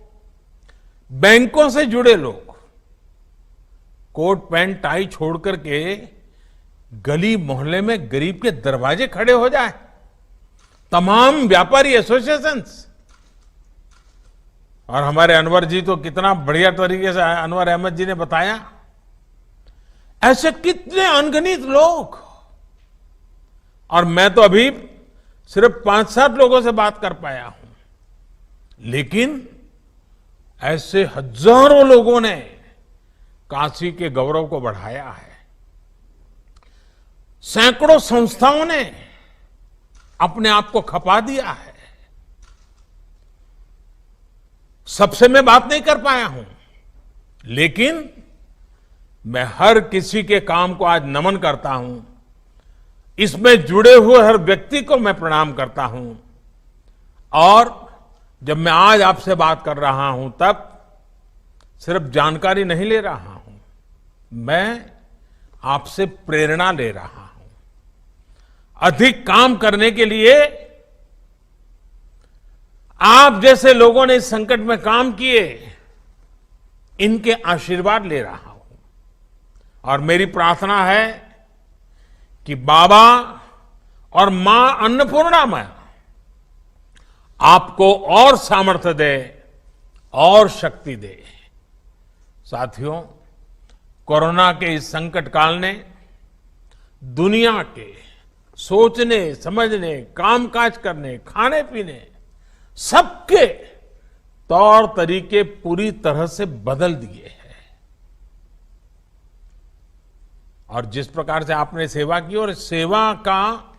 S8: बैंकों से जुड़े लोग कोट पैंट टाई छोड़ करके गली मोहल्ले में गरीब के दरवाजे खड़े हो जाए, तमाम व्यापारी एसोसिएशंस। और हमारे अनवर जी तो कितना बढ़िया तरीके से, अनवर अहमद जी ने बताया, ऐसे कितने अनगिनत लोग। और मैं तो अभी सिर्फ 5-7 लोगों से बात कर पाया हूं, लेकिन ऐसे हजारों लोगों ने काशी के गौरव को बढ़ाया है। सैकड़ों संस्थाओं ने अपने आप को खपा दिया है। सबसे मैं बात नहीं कर पाया हूं, लेकिन मैं हर किसी के काम को आज नमन करता हूं। इसमें जुड़े हुए हर व्यक्ति को मैं प्रणाम करता हूं। और जब मैं आज आपसे बात कर रहा हूं तब सिर्फ जानकारी नहीं ले रहा हूं, मैं आपसे प्रेरणा ले रहा हूं। अधिक काम करने के लिए आप जैसे लोगों ने इस संकट में काम किए, इनके आशीर्वाद ले रहा हूं। और मेरी प्रार्थना है कि बाबा और मां अन्नपूर्णा में आपको और सामर्थ्य दे और शक्ति दे। साथियों, कोरोना के इस संकट काल ने दुनिया के सोचने, समझने, कामकाज करने, खाने पीने, सबके तौर तरीके पूरी तरह से बदल दिए हैं। और जिस प्रकार से आपने सेवा की, और सेवा का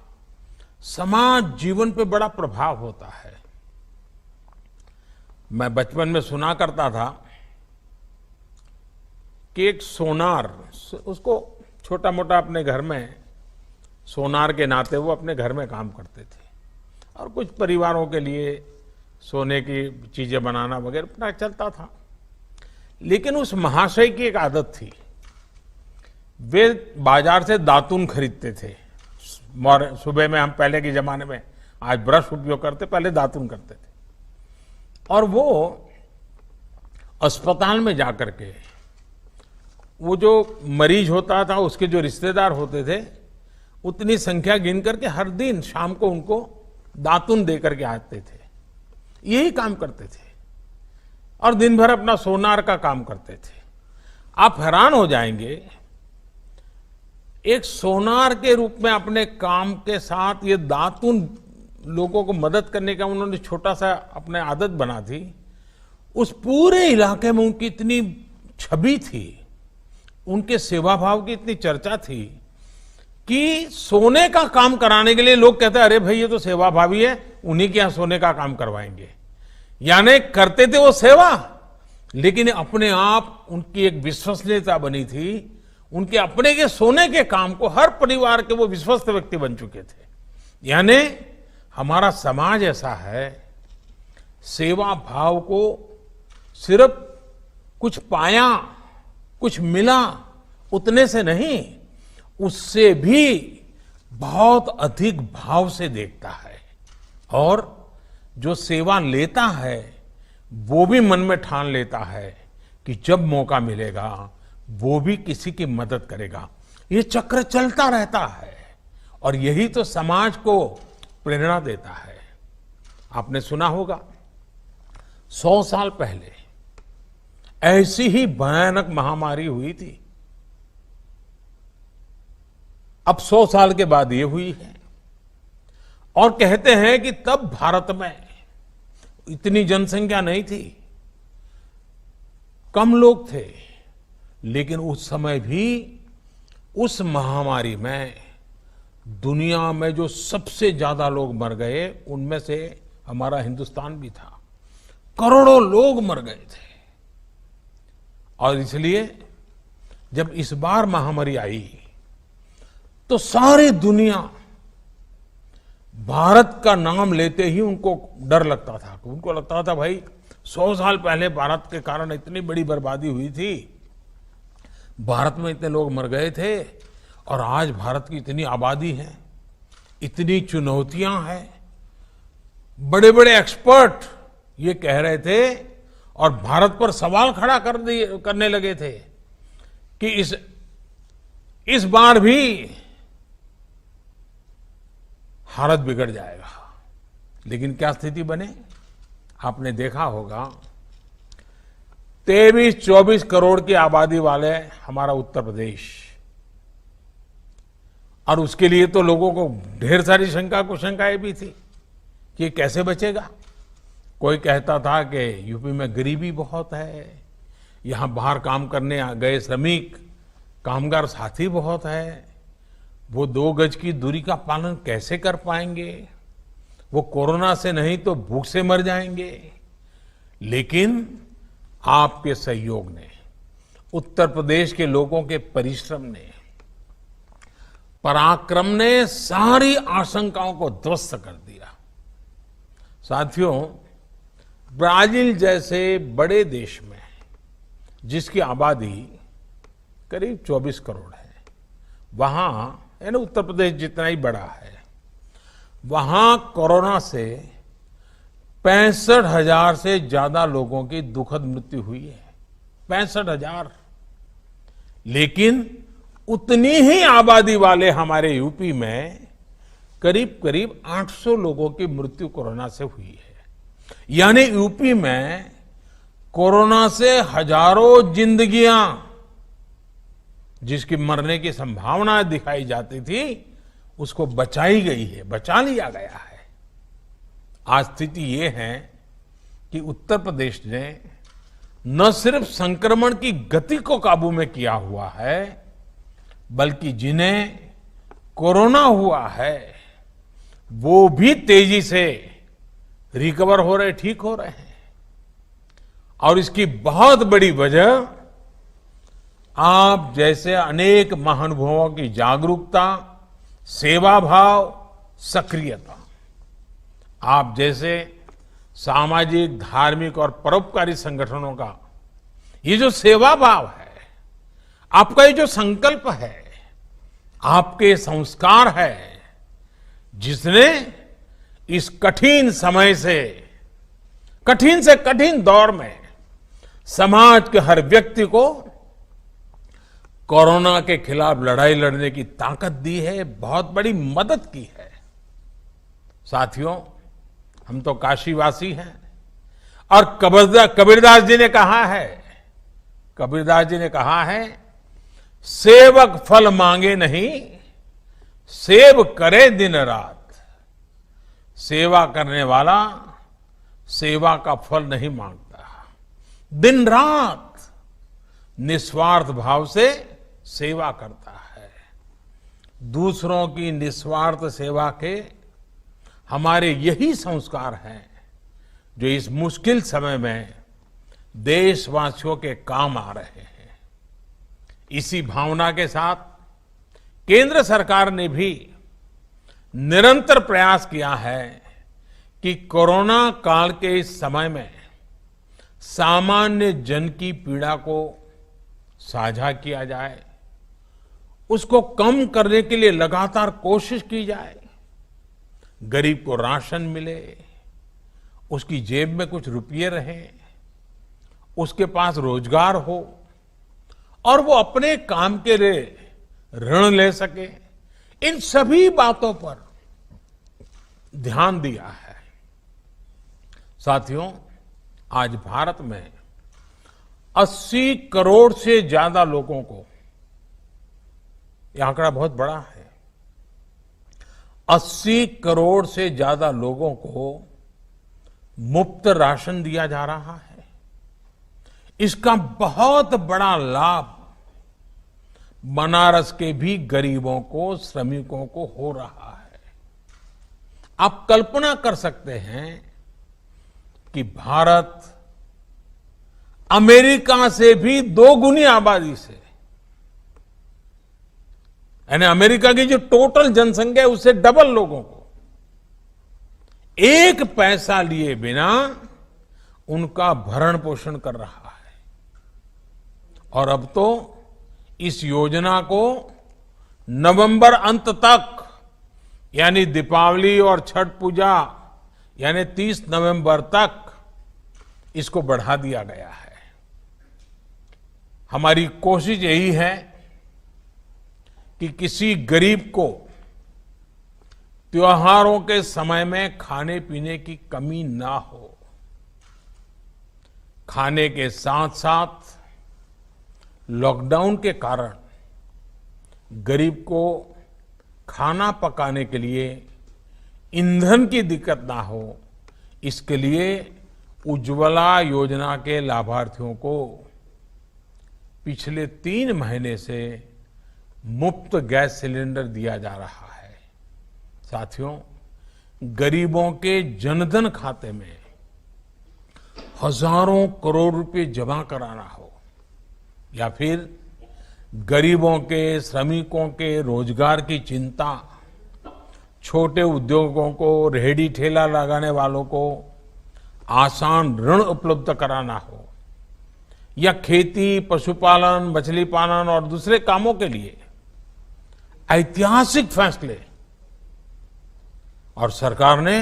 S8: समाज जीवन पे बड़ा प्रभाव होता है। मैं बचपन में सुना करता था कि एक सोनार, उसको छोटा मोटा अपने घर में सोनार के नाते वो अपने घर में काम करते थे और कुछ परिवारों के लिए सोने की चीजें बनाना वगैरह अपना चलता था। लेकिन उस महाशय की एक आदत थी, वे बाजार से दातुन खरीदते थे। सुबह में हम पहले के जमाने में आज ब्रश उपयोग करते, पहले दातुन करते थे। और वो अस्पताल में जाकर के वो जो मरीज होता था उसके जो रिश्तेदार होते थे उतनी संख्या गिन करके हर दिन शाम को उनको दातुन दे करके आते थे। यही काम करते थे और दिन भर अपना सोनार का काम करते थे। आप हैरान हो जाएंगे, एक सोनार के रूप में अपने काम के साथ ये दातुन लोगों को मदद करने का उन्होंने छोटा सा अपने आदत बना थी। उस पूरे इलाके में उनकी इतनी छवि थी, उनके सेवा भाव की इतनी चर्चा थी कि सोने का काम कराने के लिए लोग कहते अरे भाई ये तो सेवा भावी है, उन्हीं के यहां सोने का काम करवाएंगे। यानी करते थे वो सेवा, लेकिन अपने आप उनकी एक विश्वसनीयता बनी थी। उनके अपने के सोने के काम को हर परिवार के वो विश्वस्त व्यक्ति बन चुके थे। यानी हमारा समाज ऐसा है, सेवा भाव को सिर्फ कुछ पाया, कुछ मिला उतने से नहीं, उससे भी बहुत अधिक भाव से देखता है। और जो सेवा लेता है वो भी मन में ठान लेता है कि जब मौका मिलेगा वो भी किसी की मदद करेगा। ये चक्र चलता रहता है और यही तो समाज को प्रेरणा देता है। आपने सुना होगा 100 साल पहले ऐसी ही भयानक महामारी हुई थी। अब 100 साल के बाद ये हुई है और कहते हैं कि तब भारत में इतनी जनसंख्या नहीं थी, कम लोग थे, लेकिन उस समय भी उस महामारी में दुनिया में जो सबसे ज्यादा लोग मर गए उनमें से हमारा हिंदुस्तान भी था। करोड़ों लोग मर गए थे। और इसलिए जब इस बार महामारी आई तो सारी दुनिया भारत का नाम लेते ही उनको डर लगता था। उनको लगता था भाई 100 साल पहले भारत के कारण इतनी बड़ी बर्बादी हुई थी, भारत में इतने लोग मर गए थे और आज भारत की इतनी आबादी है, इतनी चुनौतियां हैं। बड़े बड़े एक्सपर्ट ये कह रहे थे और भारत पर सवाल खड़ा करने लगे थे कि इस बार भी हालत बिगड़ जाएगा। लेकिन क्या स्थिति बने, आपने देखा होगा 23-24 करोड़ की आबादी वाले हमारा उत्तर प्रदेश, और उसके लिए तो लोगों को ढेर सारी शंका कुशंकाएं भी थी कि ये कैसे बचेगा। कोई कहता था कि यूपी में गरीबी बहुत है, यहां बाहर काम करने गए श्रमिक कामगार साथी बहुत है, वो 2 गज की दूरी का पालन कैसे कर पाएंगे, वो कोरोना से नहीं तो भूख से मर जाएंगे। लेकिन आपके सहयोग ने, उत्तर प्रदेश के लोगों के परिश्रम ने, पराक्रम ने सारी आशंकाओं को ध्वस्त कर दिया। साथियों, ब्राजील जैसे बड़े देश में जिसकी आबादी करीब 24 करोड़ है, वहां यानी उत्तर प्रदेश जितना ही बड़ा है, वहां कोरोना से 65,000 से ज्यादा लोगों की दुखद मृत्यु हुई है। 65,000। लेकिन उतनी ही आबादी वाले हमारे यूपी में करीब करीब 800 लोगों की मृत्यु कोरोना से हुई है। यानी यूपी में कोरोना से हजारों जिंदगियां जिसकी मरने की संभावना दिखाई जाती थी उसको बचाई गई है, बचा लिया गया है। आज स्थिति ये है कि उत्तर प्रदेश ने न सिर्फ संक्रमण की गति को काबू में किया हुआ है, बल्कि जिन्हें कोरोना हुआ है वो भी तेजी से रिकवर हो रहे, ठीक हो रहे हैं। और इसकी बहुत बड़ी वजह आप जैसे अनेक महानुभावों की जागरूकता, सेवा भाव, सक्रियता, आप जैसे सामाजिक, धार्मिक और परोपकारी संगठनों का ये जो सेवा भाव है, आपका ये जो संकल्प है, आपके संस्कार है, जिसने इस कठिन समय से कठिन दौर में समाज के हर व्यक्ति को कोरोना के खिलाफ लड़ाई लड़ने की ताकत दी है, बहुत बड़ी मदद की है। साथियों, हम तो काशीवासी हैं और कबीरदास जी ने कहा है, सेवक फल मांगे नहीं, सेव करे दिन रात। सेवा करने वाला सेवा का फल नहीं मांगता। दिन रात निस्वार्थ भाव से सेवा करता है। दूसरों की निस्वार्थ सेवा के हमारे यही संस्कार हैं जो इस मुश्किल समय में देशवासियों के काम आ रहे हैं। इसी भावना के साथ केंद्र सरकार ने भी निरंतर प्रयास किया है कि कोरोना काल के इस समय में सामान्य जन की पीड़ा को साझा किया जाए, उसको कम करने के लिए लगातार कोशिश की जाए। गरीब को राशन मिले, उसकी जेब में कुछ रुपये रहें, उसके पास रोजगार हो और वो अपने काम के लिए ऋण ले सके। इन सभी बातों पर ध्यान दिया है। साथियों, आज भारत में 80 करोड़ से ज्यादा लोगों को, यह आंकड़ा बहुत बड़ा है, 80 करोड़ से ज्यादा लोगों को मुफ्त राशन दिया जा रहा है। इसका बहुत बड़ा लाभ बनारस के भी गरीबों को, श्रमिकों को हो रहा है। आप कल्पना कर सकते हैं कि भारत अमेरिका से भी 2 गुनी आबादी से, यानी अमेरिका की जो टोटल जनसंख्या है उससे डबल लोगों को एक पैसा लिए बिना उनका भरण पोषण कर रहा है। और अब तो इस योजना को नवंबर अंत तक, यानी दीपावली और छठ पूजा यानी 30 नवंबर तक इसको बढ़ा दिया गया है। हमारी कोशिश यही है कि किसी गरीब को त्योहारों के समय में खाने पीने की कमी ना हो। खाने के साथ साथ लॉकडाउन के कारण गरीब को खाना पकाने के लिए ईंधन की दिक्कत ना हो, इसके लिए उज्ज्वला योजना के लाभार्थियों को पिछले 3 महीने से मुफ्त गैस सिलेंडर दिया जा रहा है। साथियों, गरीबों के जनधन खाते में हजारों करोड़ रुपए जमा कराना हो या फिर गरीबों के, श्रमिकों के रोजगार की चिंता, छोटे उद्योगों को, रेहड़ी ठेला लगाने वालों को आसान ऋण उपलब्ध कराना हो या खेती, पशुपालन, मछली पालन और दूसरे कामों के लिए ऐतिहासिक फैसले, और सरकार ने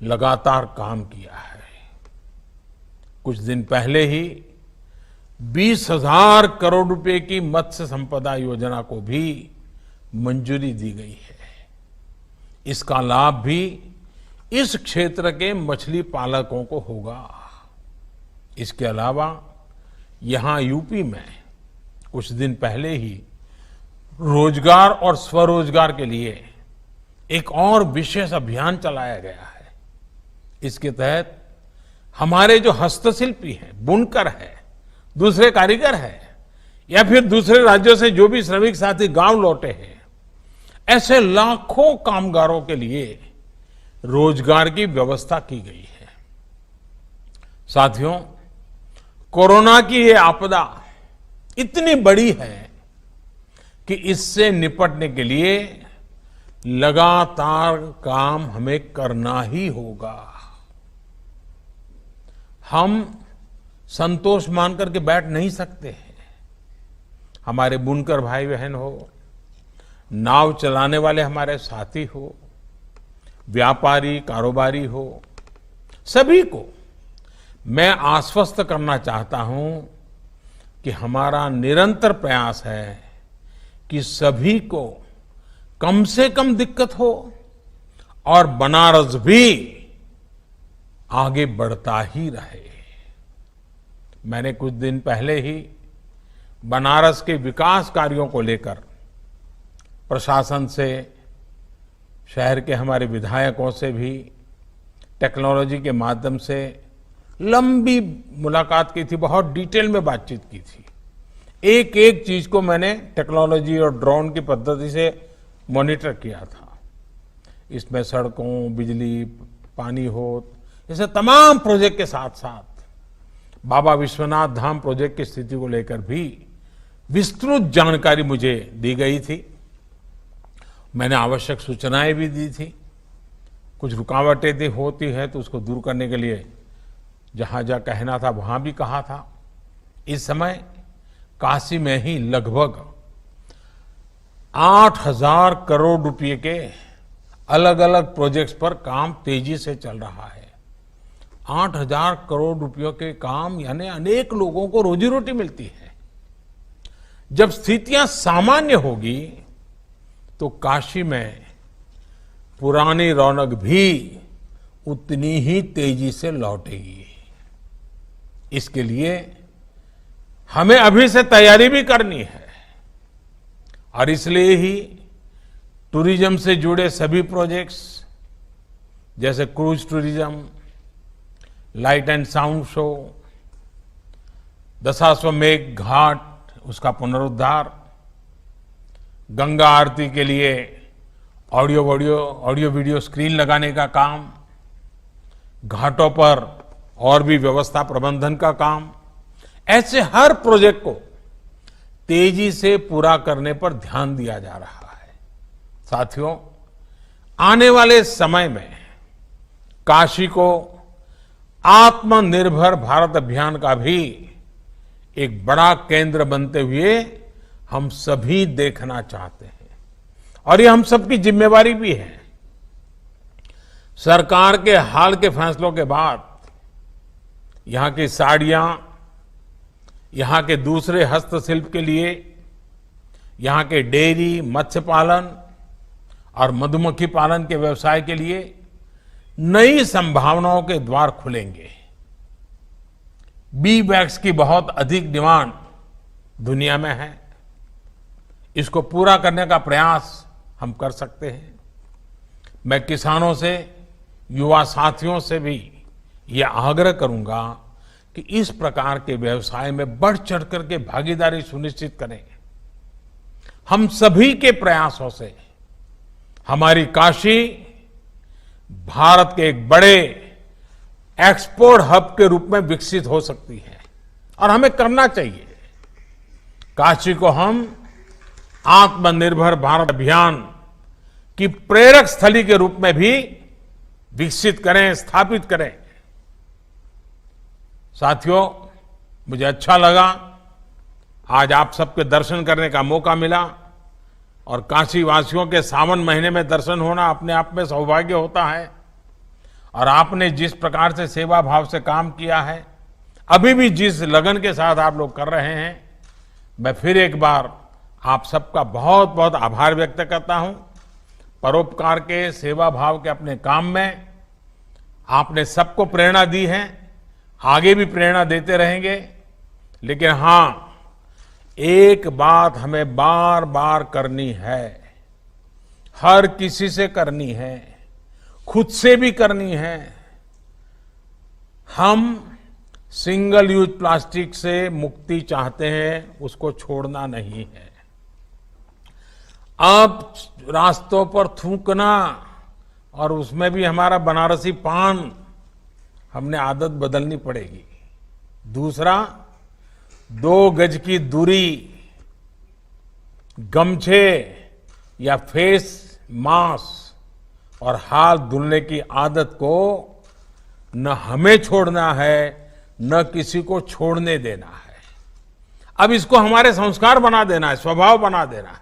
S8: लगातार काम किया है। कुछ दिन पहले ही 20,000 करोड़ रुपए की मत्स्य संपदा योजना को भी मंजूरी दी गई है। इसका लाभ भी इस क्षेत्र के मछली पालकों को होगा। इसके अलावा यहां यूपी में कुछ दिन पहले ही रोजगार और स्वरोजगार के लिए एक और विशेष अभियान चलाया गया है। इसके तहत हमारे जो हस्तशिल्पी हैं, बुनकर है, दूसरे कारीगर है या फिर दूसरे राज्यों से जो भी श्रमिक साथी गांव लौटे हैं, ऐसे लाखों कामगारों के लिए रोजगार की व्यवस्था की गई है। साथियों, कोरोना की ये आपदा इतनी बड़ी है कि इससे निपटने के लिए लगातार काम हमें करना ही होगा। हम संतोष मान करके बैठ नहीं सकते हैं। हमारे बुनकर भाई बहन हो, नाव चलाने वाले हमारे साथी हो, व्यापारी, कारोबारी हो, सभी को मैं आश्वस्त करना चाहता हूं कि हमारा निरंतर प्रयास है कि सभी को कम से कम दिक्कत हो और बनारस भी आगे बढ़ता ही रहे। मैंने कुछ दिन पहले ही बनारस के विकास कार्यों को लेकर प्रशासन से, शहर के हमारे विधायकों से भी टेक्नोलॉजी के माध्यम से लंबी मुलाकात की थी, बहुत डिटेल में बातचीत की थी। एक एक चीज को मैंने टेक्नोलॉजी और ड्रोन की पद्धति से मॉनिटर किया था। इसमें सड़कों, बिजली, पानी होत, ऐसे तमाम प्रोजेक्ट के साथ साथ बाबा विश्वनाथ धाम प्रोजेक्ट की स्थिति को लेकर भी विस्तृत जानकारी मुझे दी गई थी। मैंने आवश्यक सूचनाएं भी दी थी। कुछ रुकावटें होती है तो उसको दूर करने के लिए जहां जहां कहना था वहां भी कहा था। इस समय काशी में ही लगभग 8,000 करोड़ रुपए के अलग अलग प्रोजेक्ट्स पर काम तेजी से चल रहा है। 8,000 करोड़ रुपयों के काम यानी अनेक लोगों को रोजी रोटी मिलती है। जब स्थितियां सामान्य होगी तो काशी में पुरानी रौनक भी उतनी ही तेजी से लौटेगी। इसके लिए हमें अभी से तैयारी भी करनी है और इसलिए ही टूरिज्म से जुड़े सभी प्रोजेक्ट्स जैसे cruise tourism, light and sound show, Dashashwamedh ghat उसका पुनरुद्धार, गंगा आरती के लिए ऑडियो वीडियो स्क्रीन लगाने का काम, घाटों पर और भी व्यवस्था प्रबंधन का काम, ऐसे हर प्रोजेक्ट को तेजी से पूरा करने पर ध्यान दिया जा रहा है। साथियों, आने वाले समय में काशी को आत्मनिर्भर भारत अभियान का भी एक बड़ा केंद्र बनते हुए हम सभी देखना चाहते हैं और ये हम सबकी जिम्मेवारी भी है। सरकार के हाल के फैसलों के बाद यहां की साड़ियां, यहां के दूसरे हस्तशिल्प के लिए, यहां के डेयरी, मत्स्य पालन और मधुमक्खी पालन के व्यवसाय के लिए नई संभावनाओं के द्वार खुलेंगे। बी वैक्स की बहुत अधिक डिमांड दुनिया में है। इसको पूरा करने का प्रयास हम कर सकते हैं। मैं किसानों से, युवा साथियों से भी यह आग्रह करूंगा कि इस प्रकार के व्यवसाय में बढ़ चढ़ करके भागीदारी सुनिश्चित करें। हम सभी के प्रयासों से हमारी काशी भारत के एक बड़े एक्सपोर्ट हब के रूप में विकसित हो सकती है और हमें करना चाहिए। काशी को हम आत्मनिर्भर भारत अभियान की प्रेरक स्थली के रूप में भी विकसित करें, स्थापित करें। साथियों, मुझे अच्छा लगा आज आप सबके दर्शन करने का मौका मिला और काशी वासियों के सावन महीने में दर्शन होना अपने आप में सौभाग्य होता है। और आपने जिस प्रकार से सेवा भाव से काम किया है, अभी भी जिस लगन के साथ आप लोग कर रहे हैं, मैं फिर एक बार आप सबका बहुत बहुत आभार व्यक्त करता हूं। परोपकार के, सेवा भाव के अपने काम में आपने सबको प्रेरणा दी है, आगे भी प्रेरणा देते रहेंगे। लेकिन हां, एक बात हमें बार बार करनी है, हर किसी से करनी है, खुद से भी करनी है। हम सिंगल यूज प्लास्टिक से मुक्ति चाहते हैं, उसको छोड़ना नहीं है। अब रास्तों पर थूकना और उसमें भी हमारा बनारसी पान, हमने आदत बदलनी पड़ेगी। दूसरा, 2 गज की दूरी, गमछे या फेस मास्क और हाथ धुलने की आदत को न हमें छोड़ना है, न किसी को छोड़ने देना है। अब इसको हमारे संस्कार बना देना है, स्वभाव बना देना है।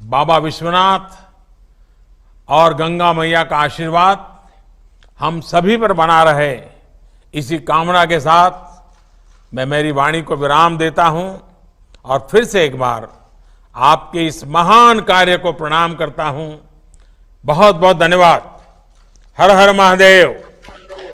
S8: बाबा विश्वनाथ और गंगा मैया का आशीर्वाद हम सभी पर बना रहे, इसी कामना के साथ मैं मेरी वाणी को विराम देता हूं और फिर से एक बार आपके इस महान कार्य को प्रणाम करता हूं। बहुत बहुत धन्यवाद। हर हर महादेव।